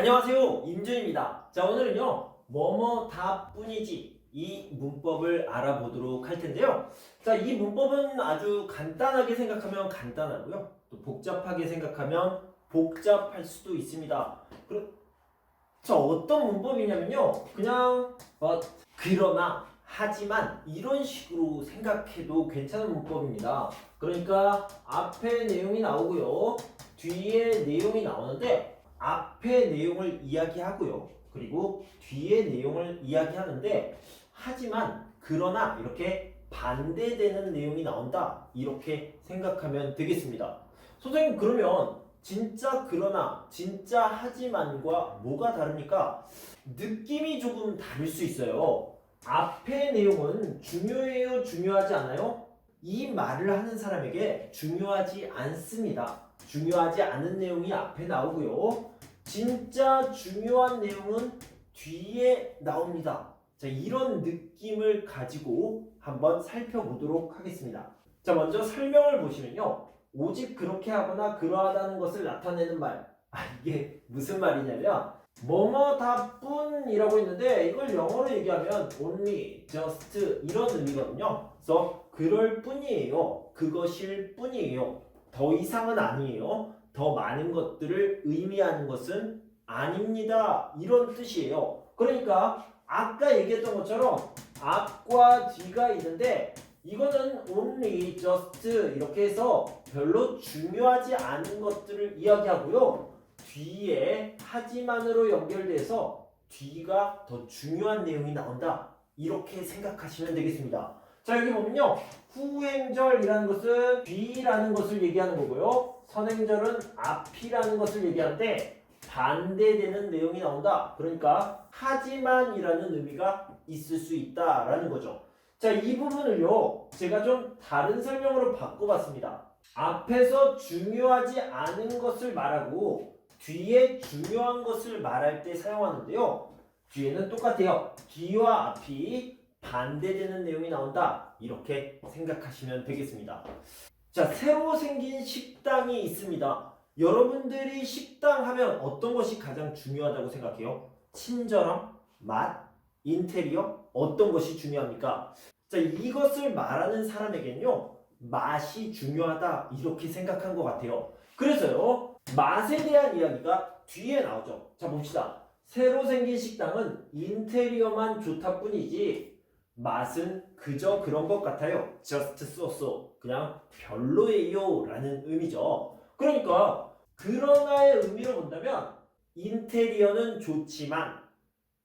안녕하세요, 임준입니다. 자, 오늘은요 뭐뭐 다 뿐이지 이 문법을 알아보도록 할 텐데요. 자, 이 문법은 아주 간단하게 생각하면 간단하고요, 또 복잡하게 생각하면 복잡할 수도 있습니다. 자, 어떤 문법이냐면요, 그냥 그러나, 하지만 이런 식으로 생각해도 괜찮은 문법입니다. 그러니까 앞에 내용이 나오고요, 뒤에 내용이 나오는데 앞에 내용을 이야기하고요, 그리고 뒤에 내용을 이야기하는데 하지만, 그러나 이렇게 반대되는 내용이 나온다, 이렇게 생각하면 되겠습니다. 선생님, 그러면 진짜 그러나, 진짜 하지만과 뭐가 다릅니까? 느낌이 조금 다를 수 있어요. 앞의 내용은 중요해요, 중요하지 않아요? 이 말을 하는 사람에게 중요하지 않습니다. 중요하지 않은 내용이 앞에 나오고요, 진짜 중요한 내용은 뒤에 나옵니다. 자, 이런 느낌을 가지고 한번 살펴보도록 하겠습니다. 자, 먼저 설명을 보시면요, 오직 그렇게 하거나 그러하다는 것을 나타내는 말. 이게 무슨 말이냐면 뭐뭐 다 뿐이라고 있는데, 이걸 영어로 얘기하면 only, just 이런 의미거든요. 그래서 그럴 뿐이에요, 그것일 뿐이에요, 더 이상은 아니에요, 더 많은 것들을 의미하는 것은 아닙니다, 이런 뜻이에요. 그러니까 아까 얘기했던 것처럼 앞과 뒤가 있는데, 이거는 only, just 이렇게 해서 별로 중요하지 않은 것들을 이야기하고요, 뒤에 하지만으로 연결돼서 뒤가 더 중요한 내용이 나온다, 이렇게 생각하시면 되겠습니다. 자, 여기 보면요, 후행절이라는 것은 뒤라는 것을 얘기하는 거고요, 선행절은 앞이라는 것을 얘기하는데 반대되는 내용이 나온다. 그러니까 하지만이라는 의미가 있을 수 있다라는 거죠. 자, 이 부분을요 제가 좀 다른 설명으로 바꿔봤습니다. 앞에서 중요하지 않은 것을 말하고 뒤에 중요한 것을 말할 때 사용하는데요, 뒤에는 똑같아요. 뒤와 앞이 반대되는 내용이 나온다, 이렇게 생각하시면 되겠습니다. 자, 새로 생긴 식당이 있습니다. 여러분들이 식당 하면 어떤 것이 가장 중요하다고 생각해요? 친절함, 맛, 인테리어, 어떤 것이 중요합니까? 자, 이것을 말하는 사람에게는요, 맛이 중요하다, 이렇게 생각한 것 같아요. 그래서요, 맛에 대한 이야기가 뒤에 나오죠. 자, 봅시다. 새로 생긴 식당은 인테리어만 좋다 뿐이지 맛은 그저 그런 것 같아요. just so. 그냥 별로예요 라는 의미죠. 그러니까 그러나의 의미로 본다면 인테리어는 좋지만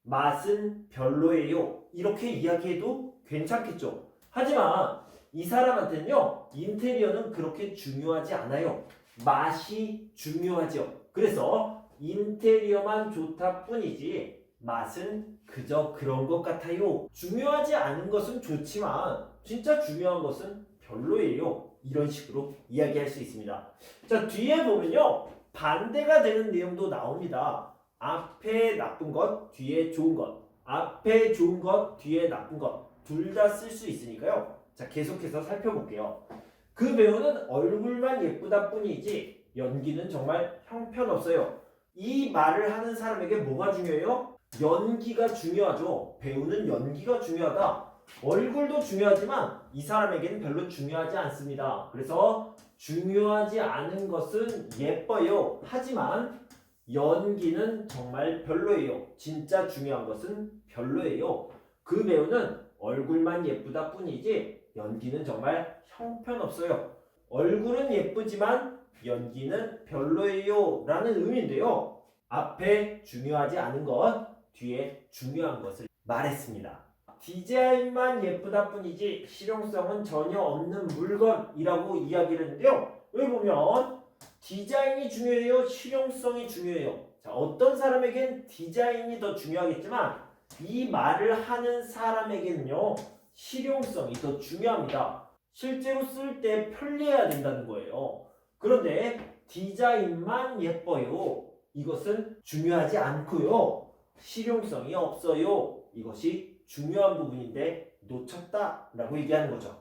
맛은 별로예요, 이렇게 이야기해도 괜찮겠죠. 하지만 이 사람한테는요, 인테리어는 그렇게 중요하지 않아요. 맛이 중요하죠. 그래서 인테리어만 좋다 뿐이지 맛은 그저 그런 것 같아요, 중요하지 않은 것은 좋지만 진짜 중요한 것은 별로예요, 이런 식으로 이야기할 수 있습니다. 자, 뒤에 보면요, 반대가 되는 내용도 나옵니다. 앞에 나쁜 것, 뒤에 좋은 것, 앞에 좋은 것, 뒤에 나쁜 것, 둘 다 쓸 수 있으니까요. 자, 계속해서 살펴볼게요. 그 배우는 얼굴만 예쁘다 뿐이지 연기는 정말 형편없어요. 이 말을 하는 사람에게 뭐가 중요해요? 연기가 중요하죠. 배우는 연기가 중요하다. 얼굴도 중요하지만 이 사람에게는 별로 중요하지 않습니다. 그래서 중요하지 않은 것은 예뻐요, 하지만 연기는 정말 별로예요, 진짜 중요한 것은 별로예요. 그 배우는 얼굴만 예쁘다 뿐이지 연기는 정말 형편없어요. 얼굴은 예쁘지만 연기는 별로예요 라는 의미인데요, 앞에 중요하지 않은 것, 뒤에 중요한 것을 말했습니다. 디자인만 예쁘다 뿐이지 실용성은 전혀 없는 물건이라고 이야기를 했는데요, 여기 보면 디자인이 중요해요, 실용성이 중요해요. 자, 어떤 사람에겐 디자인이 더 중요하겠지만 이 말을 하는 사람에게는요, 실용성이 더 중요합니다. 실제로 쓸 때 편리해야 된다는 거예요. 그런데 디자인만 예뻐요, 이것은 중요하지 않고요, 실용성이 없어요, 이것이 중요한 부분인데 놓쳤다 라고 얘기하는 거죠.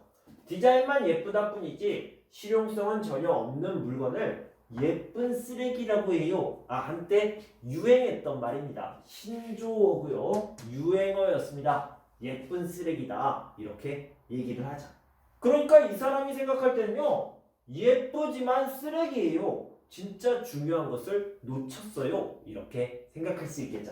디자인만 예쁘다 뿐이지 실용성은 전혀 없는 물건을 예쁜 쓰레기라고 해요. 한때 유행했던 말입니다. 신조어고요. 유행어였습니다. 예쁜 쓰레기다. 이렇게 얘기를 하자. 그러니까 이 사람이 생각할 때는요. 예쁘지만 쓰레기예요. 진짜 중요한 것을 놓쳤어요. 이렇게 생각할 수 있겠죠.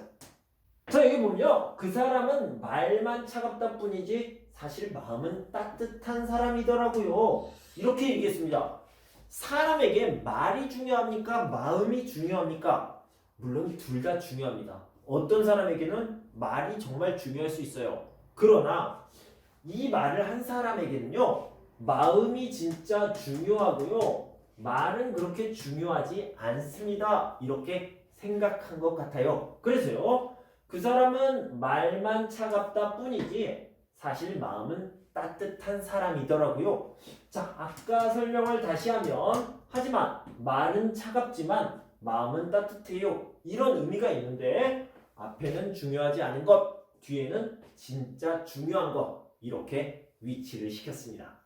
자, 여기 보면요. 그 사람은 말만 차갑다 뿐이지 사실 마음은 따뜻한 사람이더라고요. 이렇게 얘기했습니다. 사람에게 말이 중요합니까? 마음이 중요합니까? 물론 둘 다 중요합니다. 어떤 사람에게는 말이 정말 중요할 수 있어요. 그러나 이 말을 한 사람에게는요. 마음이 진짜 중요하고요. 말은 그렇게 중요하지 않습니다. 이렇게 생각한 것 같아요. 그래서요. 그 사람은 말만 차갑다 뿐이지 사실 마음은 따뜻한 사람이더라고요. 자, 아까 설명을 다시 하면 하지만 말은 차갑지만 마음은 따뜻해요. 이런 의미가 있는데 앞에는 중요하지 않은 것, 뒤에는 진짜 중요한 것 이렇게 위치를 시켰습니다.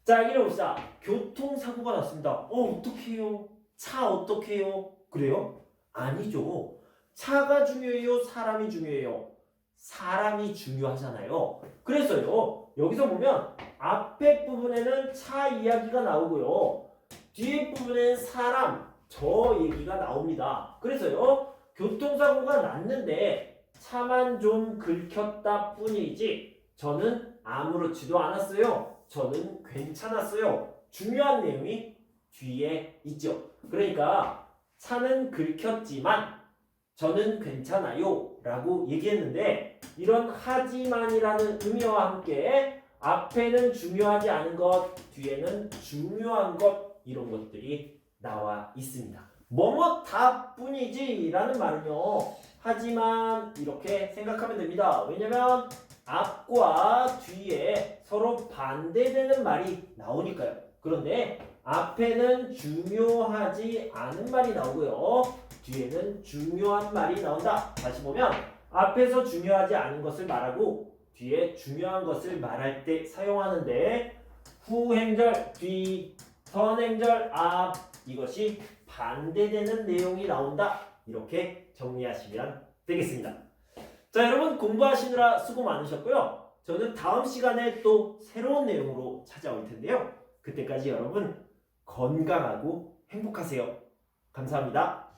자, 여기를 봅시다. 교통사고가 났습니다. 어떡해요? 차 어떡해요? 그래요? 아니죠. 차가 중요해요? 사람이 중요해요? 사람이 중요하잖아요. 그래서요. 여기서 보면 앞에 부분에는 차 이야기가 나오고요. 뒤에 부분에는 사람, 저 얘기가 나옵니다. 그래서요. 교통사고가 났는데 차만 좀 긁혔다 뿐이지 저는 아무렇지도 않았어요. 저는 괜찮았어요. 중요한 내용이 뒤에 있죠. 그러니까 차는 긁혔지만 저는 괜찮아요 라고 얘기했는데 이런 하지만이라는 의미와 함께 앞에는 중요하지 않은 것, 뒤에는 중요한 것 이런 것들이 나와 있습니다. 뭐뭐 다 뿐이지 라는 말은요. 하지만 이렇게 생각하면 됩니다. 왜냐면 앞과 뒤에 서로 반대되는 말이 나오니까요. 그런데 앞에는 중요하지 않은 말이 나오고요. 뒤에는 중요한 말이 나온다. 다시 보면 앞에서 중요하지 않은 것을 말하고 뒤에 중요한 것을 말할 때 사용하는데 후행절 뒤, 선행절 앞 이것이 반대되는 내용이 나온다. 이렇게 정리하시면 되겠습니다. 자, 여러분 공부하시느라 수고 많으셨고요. 저는 다음 시간에 또 새로운 내용으로 찾아올 텐데요. 그때까지 여러분 건강하고 행복하세요. 감사합니다.